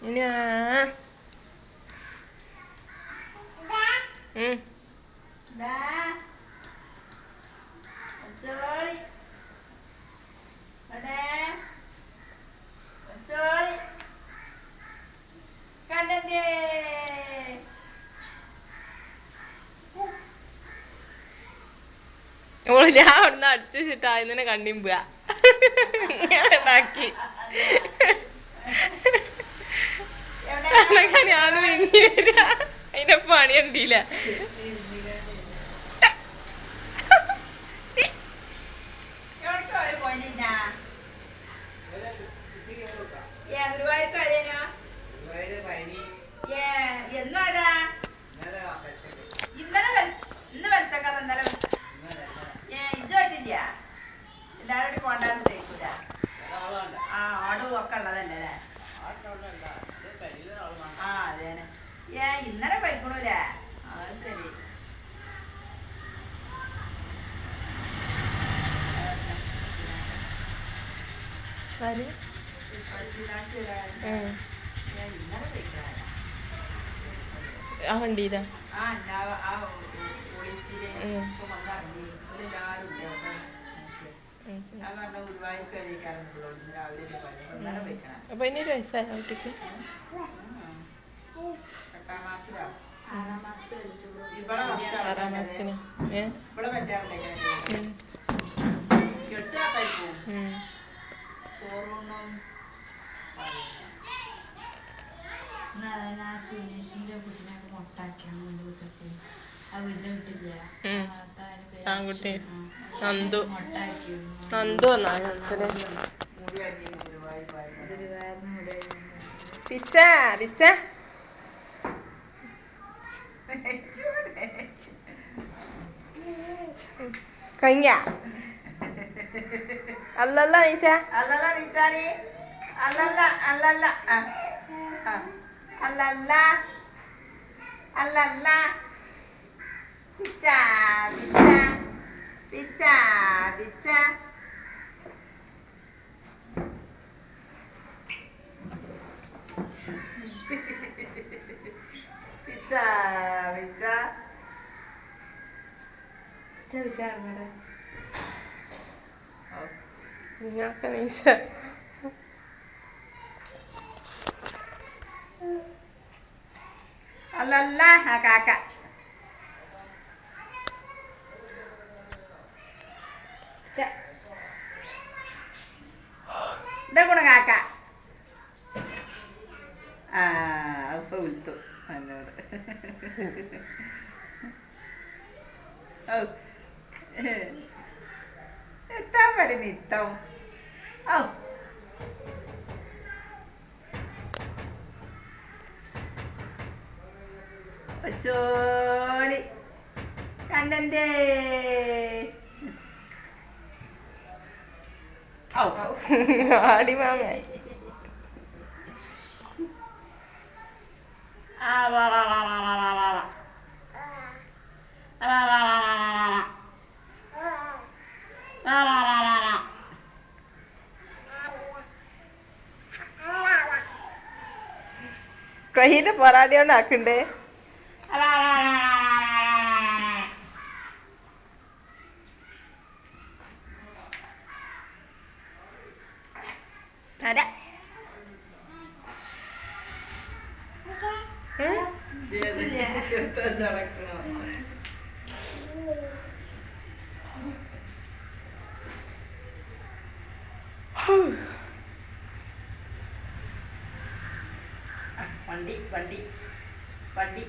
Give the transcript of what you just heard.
Nha. Ừ. Đá. Chơi. Đá. Chơi. കണ്ണന്റെ ഓള് ഞാൻ അവിടുന്ന് അടിച്ചു വെച്ചിട്ടായിരുന്നെ കണ്ണിമ്പ ഇങ്ങനെ ഉണ്ടാക്കി ഞാന് നീങ്ങി വരിക അതിന്റെ പണി കണ്ടില്ല എന്നും അതാ ഇന്നലെ ഇന്ന് വലിച്ചക്കഥ ഇന്നലെ ഇത് പറ്റില്ല എല്ലാവരും കൊണ്ടാന്ന് തേക്കൂല ആ ആടും ഒക്കെ ഉള്ളതല്ലേ ആ അതേനെ ഇന്നലെ കഴിക്കണൂലേ അത് ശരി ഇന്നലെ കഴിക്കണ ആ വണ്ടിയില ആ പോലീസിലെ ഇപ്പൊ വന്നിറങ്ങി ഇവരെല്ലാരും ഉണ്ട് ഞാൻ പറഞ്ഞ ഗുരുവായൂർക്ക് കഴിക്കാറുണ്ടല്ലോ ഇന്ന് രാവിലെ ഇന്നലെ കഴിക്കണം അപ്പൊ ഇനി ഒരു വയസ്സായ കുട്ടിക്ക് 8ാം മാസത്തിലോ 6ാം മാസത്തിൽ6ാം മാസത്തിന് ഇവിടെ പറ്റാറുണ്ടായിരുന്നു 8 മാസമായി പോവും ചോറൂണും സുനീഷിന്റെ കുട്ടിനൊക്കെ മുട്ടാക്കിയാണ് ആൺകുട്ടി നന്ദു നന്ദു എന്നാ പിച്ച പിച്ച കഴിഞ്ഞ അല്ലല്ല നീച്ച അല്ലല്ല നീച്ചാനി അല്ലല്ല അല്ലല്ല അല്ലല്ല അല്ലല്ല പിച്ച പിച്ച പിച്ച പിച്ച പിച്ച പിച്ച പിച്ച പിച്ച ഇറങ്ങടെ നിങ്ങൾക്ക് നീച്ച അല്ലല്ല ആ കാക്ക ഇതാ കൂടെ കാക്ക ആ ഇപ്പൊ വിളിച്ചു എന്നോട് എത്താ പരി നിത്തം ഓ ചോലി കണ്ണന്റെ ആടി മാമ കയ്യിന്റെ പൊറാടി കൊണ്ട് ആക്കണ്ടേ അര വണ്ടി വണ്ടി വണ്ടി